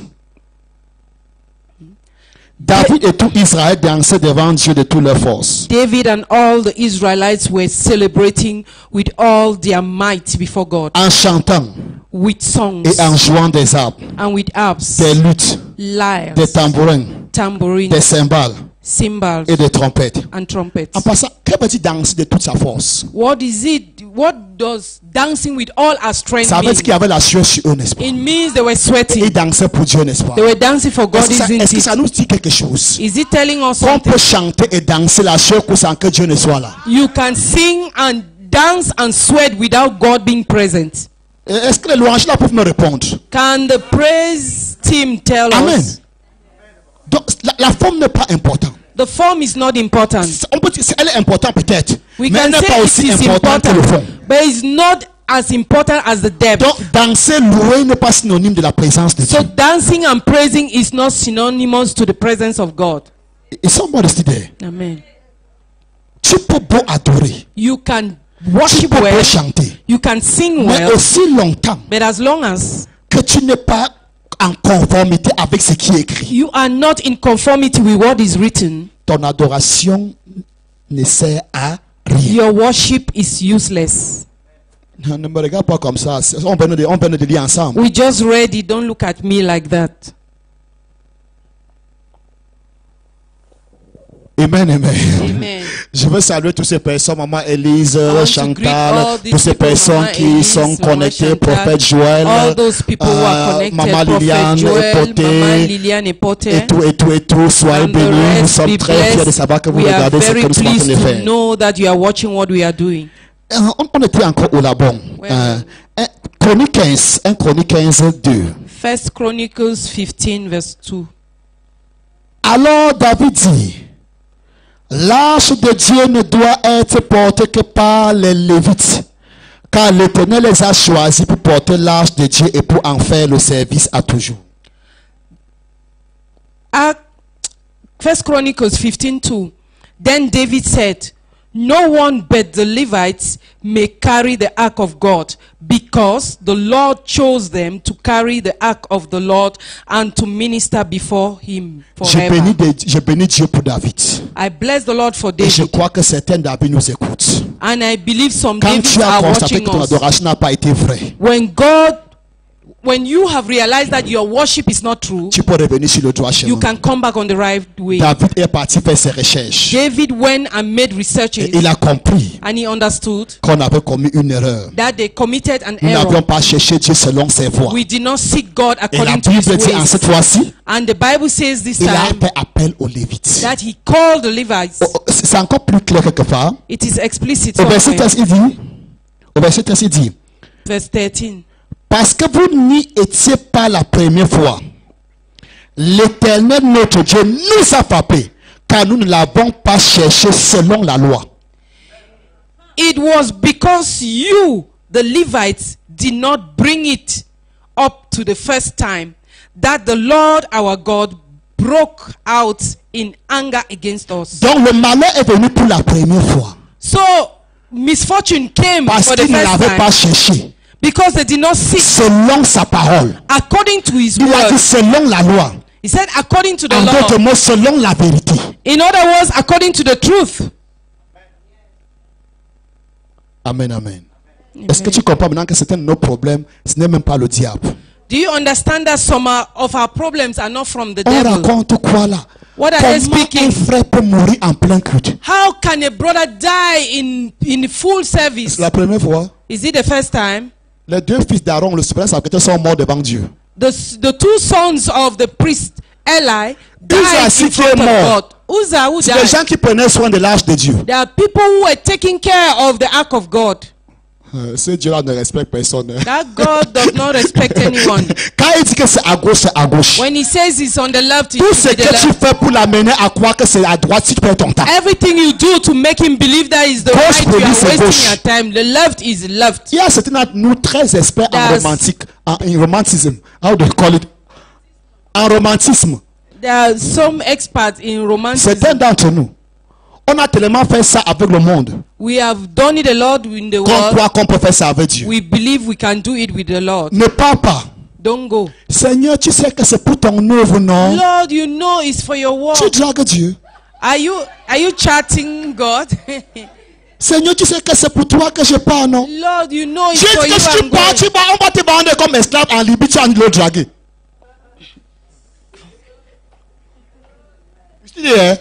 David et tout Israël dansaient devant Dieu de toutes leurs forces. David and all the Israelites were celebrating with all their might before God, En chantant with songs et en jouant des harpes, and with harps, des luttes, lyres, des tambourins, tambourines, des cymbales cymbals, et des trompettes. and trumpets. En passant, que veut dire danser de toute sa force? What is it? What does dancing with all our strength Ça veut mean? dire qu'il y avait la sueur sur eux, n'est-ce pas? It means they were Et sweating. ils dansaient pour Dieu, n'est-ce pas? They were dancing for God, isn't Est-ce que ça it? nous dit quelque chose? Is it telling us Qu'on something? peut chanter et danser la sueur sans que Dieu ne soit là. You can sing and dance and sweat without God being present. Est-ce que les louanges là peuvent me répondre? Can the praise team tell Amen. us? Donc, la forme n'est pas importante. The form is not important. On peut dire qu'elle est importante peut-être, We mais elle can n'est pas say aussi it is importante que le important, fond. but it's not as important as the depth. Donc, danser, louer n'est pas synonyme de la présence de Dieu. So dancing and praising is not synonymous to the presence of God. Is somebody still there? Amen. Tu peux beau adorer, You can tu worship peux beau well, chanter, you can sing mais well, aussi longtemps but as long as que tu n'es pas en conformité avec ce qui est écrit, you are not in conformity with what is written, ton adoration ne sert à rien. your worship is useless. Non, ne me regarde pas comme ça. On vient de lire ensemble. We just read it. Don't look at me like that. Amen, amen. Amen. Je veux saluer toutes ces personnes, Maman Élise, want to Chantal, greet all these toutes ces people, personnes Maman qui Élise, sont Maman connectées, Chantal, Prophète Joël, All those people who are connected, Maman Prophet Liliane, Joel, Maman Epoté, Liliane Epote, et tout, soyez and the bénis. Nous rest sommes be très fiers de blessed. savoir que vous We are regardez ce very que nous sommes en train pleased de to faire. know that you are watching what we are doing. On était encore au Labon. Well. Chronique 15, 1 Chronique 15, 2. 1 Chronicles 15 verse 2. Alors David dit, l'arche de Dieu ne doit être portée que par les Lévites, car l'Éternel les a choisis pour porter l'arche de Dieu et pour en faire le service à toujours. 1 Chronicles 15:2. Then David said, no one but the Levites may carry the ark of God, because the Lord chose them to carry the ark of the Lord and to minister before him forever. Je bénis Dieu pour David. I bless the Lord for Et je David, crois que certains David nous écoutent. and I believe some Quand Davids tu as are constaté watching que ton us. adoration n'a pas été vraie, When God when you have realized that your worship is not true, tu peux revenir sur le droit chemin. you can come back on the right way. David est parti faire ses recherches. David went and made researches, Et il a compris and he understood qu'on avait commis une erreur. that they committed an Nous error. n'avions pas cherché Dieu selon ses voies. We did not seek God Et la according to his Bible dit en ways. cette fois-ci, And the Bible says this il a time fait appel aux Lévites. that he called the Levites. C'est encore plus clair quelque part. It is explicit Au verset somewhere. 13, il dit, au verset 13, il dit, Verse 13. parce que vous n'y étiez pas la première fois, l'Éternel notre Dieu nous a frappés, car nous ne l'avons pas cherché selon la loi. It was because you, the Levites, did not bring it up to the first time that the Lord our God broke out in anger against us. Donc le malheur est venu pour la première fois, So misfortune came parce for the qu'ils ne first l'avaient pas time cherché because they did not seek selon sa parole. according to his Il a dit word. selon la loi. He said according to the En d'autres law. mots, selon la vérité. In other words, according to the truth. Amen, amen. Est-ce que tu comprends maintenant que c'est un de nos problèmes? Ce n'est même pas le diable. Do you understand that some of our problems are not from the On devil? raconte quoi là? What are they Comment un speaking? frère peut mourir en plein culte? How can a brother die in full service? C'est la première fois. Is it the first time? Les deux fils d'Aaron, le suprême sacrificateur, sont morts devant Dieu. The two sons of the priest Eli Uzzah, died si in tu front es of mort. God. Uzzah who C'est des died. gens qui prenaient soin de l'arche de Dieu. There are people who were taking care of the ark of God. Ce Dieu-là ne respecte personne. That God does not respect anyone. Quand il dit que c'est à gauche, c'est à gauche. When he says it's on the left, Tout ce it's que the tu left. fais pour l'amener à croire que c'est à droite, si tu perds ton temps. Everything you do to make him believe that is the Gauche right, you produit, c'est are wasting gauche. your time. The left is left. Il y a certains d'entre nous très experts en That's- romantique, en romantisme. How do you call it? En romantisme. There are some experts in romanticism. Certains d'entre nous, on a tellement fait ça avec le monde We have done it a lot in the qu'on world. croit qu'on peut faire ça avec Dieu. We believe we can do it with the Lord. Ne parle pas. Don't go. Seigneur, tu sais que c'est pour ton œuvre, non? Lord, you know it's for your work. Tu dragues Dieu. Are you chatting God? Seigneur, tu sais que c'est pour toi que je parle, non? Lord, you know it's Dieu for dit you. que si tu I'm pars, going. on va te vendre comme esclave en Libye, tu vas le draguer. Je te dis, hein,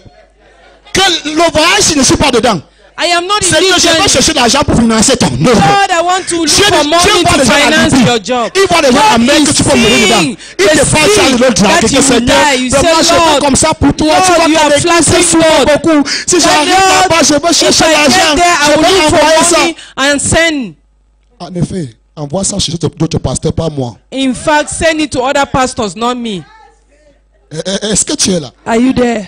que le voyage, je ne suis pas dedans. I am not in Seigneur, this je vais journey. chercher l'argent pour financer ton œuvre. Lord, I want to look for money to finance your job. Il voit les gens en God Amérique is que tu peux mourir dedans. seeing Il te the parle, tu vas seed le draguer. that Que you Seigneur, die. You say, vraiment, je fais Lord, comme ça pour toi. Lord, Tu you vois are que l'église flattering se souvent God. beaucoup. Si j'arrive Lord, là-bas, je vais if chercher I get l'argent. there, I Je will vais look envoyer for ça. money and send. En effet, envoie ça chez d'autres pasteurs, pas moi. In fact, send it to other pastors, not me. Est-ce que tu es là? Are you there?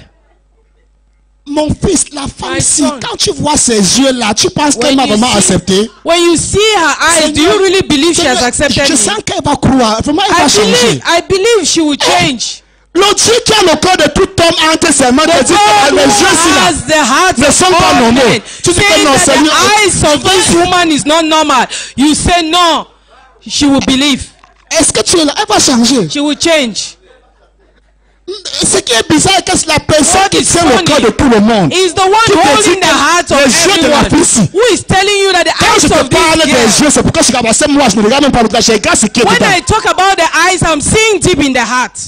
Mon fils, la femme, My si son. quand tu vois ses yeux-là, tu penses qu'elle m'a vraiment accepté? When you see her eyes, do you really believe she has accepted Je me? sens qu'elle va croire. Vraiment, elle va changer. I believe she will change. Le Dieu qui a le cœur de tout homme entre ses mains, te dit que God les who yeux has là the heart ne of sont pas all normaux. men Tu dis que says non, that Seigneur. the eyes of this woman is not normal. You say no, she will believe. Est-ce que tu es là? Elle va changer. She will change. Ce qui est bizarre, c'est que c'est la personne What qui is tient le funny cœur de tout le monde. Is the one Qui te dit holding the que heart of les yeux de la everyone fille. who is telling you that the Quand je eyes te of parle this des girl. yeux, c'est pourquoi je dis, ah, c'est moi, je ne regarde même pas l'autre, je regarde ce qui est When dedans. I talk about the eyes, I'm seeing deep in the heart.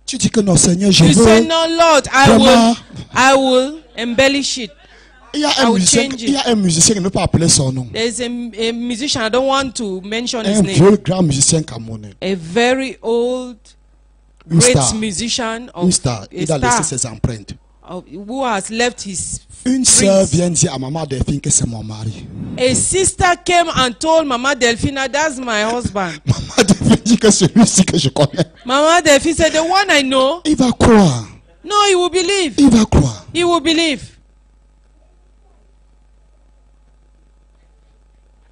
Tu dis que non, Seigneur, je You say veux. no, Lord, Vraiment. I will embellish it. Il y a I un will musicien, change it. il y a un musicien qui ne peut pas appeler son nom. There's a musician, I don't want to mention his Un name. vieux grand musicien camerounais. A very old, Une great star. musician of Une star. a Il a star laissé ses empreintes. who has left his Une sœur prints. vient dire à maman Delphine que c'est mon mari. A sister came and told Mama Delphina, that's my husband. Maman Delphine dit que c'est celui-ci que je connais. Mama Delphine said, the one I know, Il va croire. no, he will believe. Il va croire. He will believe.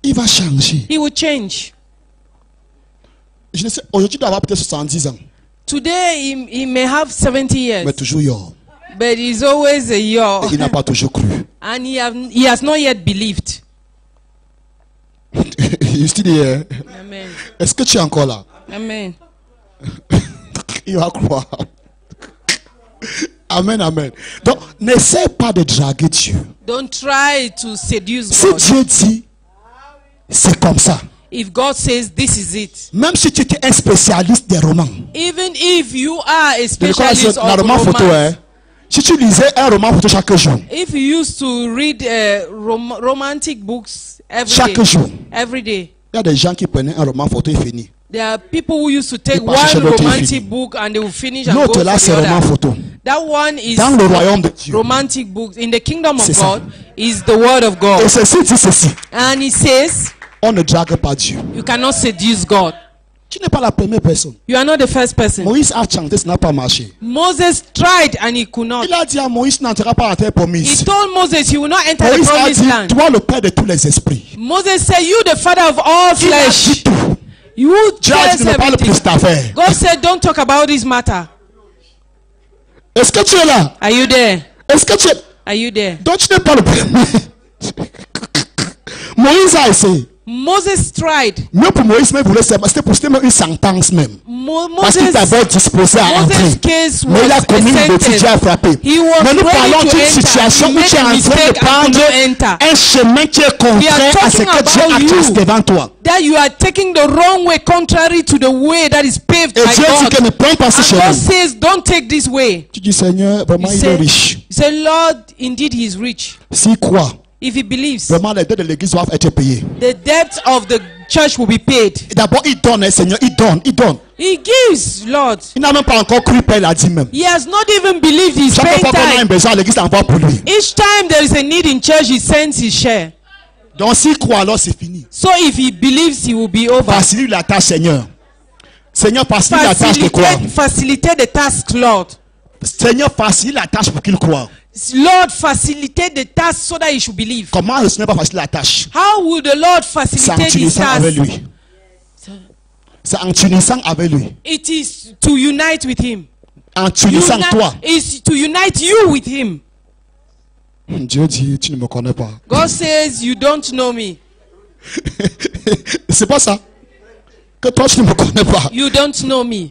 Il va changer. He will change. Je ne sais, aujourd'hui, il doit avoir peut-être 70 ans. Today, he may have 70 years, Mais toujours yo. but he's always a yo. Il n'a pas toujours cru. And he has not yet believed. Il se dit, Amen. est-ce que tu es encore là? Amen. Il va croire. Amen, amen. Donc, n'essaie pas de draguer Dieu. Don't try to seduce Si God. Dieu dit, c'est comme ça. If God says this is it, Même si tu étais un spécialiste des romans. even if you are a Le specialist un of roman photo, romance, si tu lisais un roman photo chaque jour, if you used to read romantic books chaque jour, every day, il y a des gens qui prenaient un roman photo et fini. there are people who used to take Ils passaient one l'autre, ils romantic finissent. book and they will finish and go L'autre to là, the c'est roman other. photo. That one is Dans le royaume de Dieu. romantic books. In the kingdom of C'est ça. God is the word of God. Et ceci dit ceci. And he says, On ne drague pas Dieu. you cannot seduce God. Tu n'es pas la première personne. You are not the first person. Moïse a chanté, ça n'a pas marché. Moses tried and he could not. Il a dit à Moïse, n'entrera pas en terre He promise. told Moses, you will not enter the Moïse a promised dit, land. toi le père de tous les esprits. Moses said, you the father of all Il a dit flesh. tout. You Dieu a tell dit, tu ne parles plus de everything. cette affaire. God said, don't talk about this matter. Est-ce que tu es là? Are you there? Est-ce que tu es... Are you there? Donc tu n'es pas le premier. Moïse a essayé. Moses tried. Même pour Moïse, même c'était pour même une sentence même. Parce qu'il Moses, t'avait disposé à entrer. Moses' case Mais il a was commis une bêtise, sentence. Dieu a frappé. He was Mais nous ready parlons to d'une enter. situation He où made tu es a en train mistake de and could prendre not enter. un chemin qui est contraire à ce talking que Dieu a about tracé you. devant toi. That you are taking the wrong way, contrary to the way that is paved Et by Dieu dit God. que ne prends pas ce And God chemin. says, don't take this way. Tu dis, Seigneur, vraiment He il est said, riche. he said, Lord, indeed he is rich. S'il croit, If he believes, vraiment les dettes de l'église doivent être payées. the debt of the church will be paid. Et d'abord, il donne, hein, Seigneur, il donne, il donne. He gives, Lord. Il n'a même pas encore cru payer la dîme même. He has not even believed he's Chaque paying fois qu'on a un time. besoin, l'église envoie pour lui. Each time there is a need in church, he sends his share. Donc s'il croit, alors c'est fini. So if he believes, he will be over. Facilite la tâche, Seigneur. Seigneur, facilite la tâche de croire. Facilitate the task, Lord. Seigneur, facilite la tâche pour qu'il croit. Lord, facilitate the task so that he should believe. Comment le Seigneur va faciliter la tâche? How will the Lord C'est en facilitate his t'unissant avec task? lui. C'est en t'unissant avec lui. It is to unite with him. En t'unissant toi. Is to unite you with him. Dieu dit, tu ne me connais pas. God says, you don't know me. C'est pas ça. Que toi, tu ne me connais pas. You don't know me.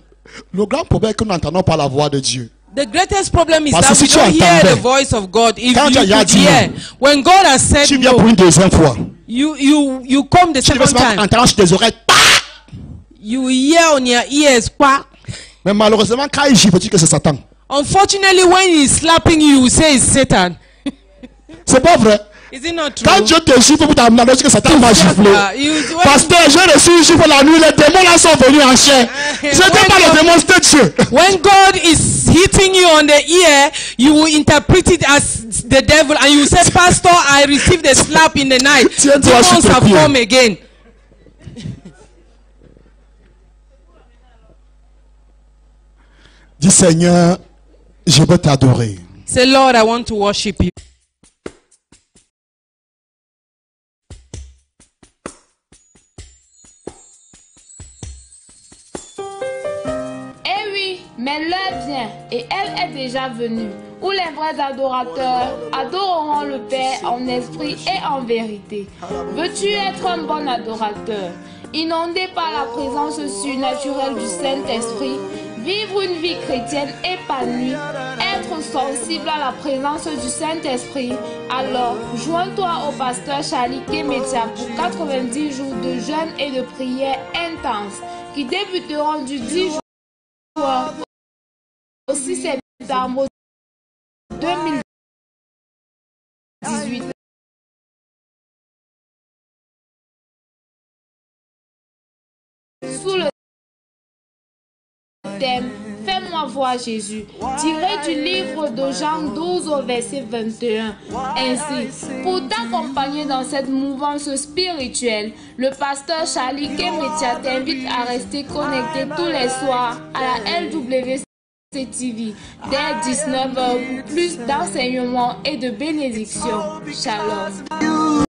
Le grand problème est que nous n'entendons pas la voix de Dieu. The greatest problem is Parce that que we si tu don't hear entendais, the voice of God. If quand you il a could dit hear, non, when God has said tu viens pour no, une deuxième fois. you come the Tu devais second seulement time. entendre sur tes oreilles. You hear on your ears, quack. Mais malheureusement, quand il gifle, tu dis que c'est Satan. Unfortunately, when he's slapping you, you say it's Satan. C'est pas vrai. Is it not true? Quand Dieu te gifle pour t'amener, tu dis que Satan va gifler. Pasteur, j'ai reçu une gifle la nuit, les démons là sont venus en chair. C'était pas les démons, c'était Dieu. When God is hitting you on the ear, you will interpret it as the devil, and you say, Pastor, I received a slap in the night. Tiens-toi sur Demons tes have pieds. come again. Dis Seigneur, je veux t'adorer. Say, Lord, I want to worship you. Eh oui, mais l'heure vient, et elle est déjà venue, où les vrais adorateurs adoreront le Père en esprit et en vérité. Veux-tu être un bon adorateur, inondé par la présence surnaturelle du Saint-Esprit, vivre une vie chrétienne épanouie, être sensible à la présence du Saint-Esprit? Alors, joins-toi au pasteur Charlie Kemetia pour 90 jours de jeûne et de prière intense qui débuteront du 10 juin au 6 septembre 2018. Sous le thème Fais-moi voir Jésus, tiré du livre de Jean 12 au verset 21. Ainsi, pour t'accompagner dans cette mouvance spirituelle, le pasteur Charlie Kemetia t'invite à rester connecté tous les soirs à la LWC TV dès 19h pour plus d'enseignements et de bénédictions. Shalom.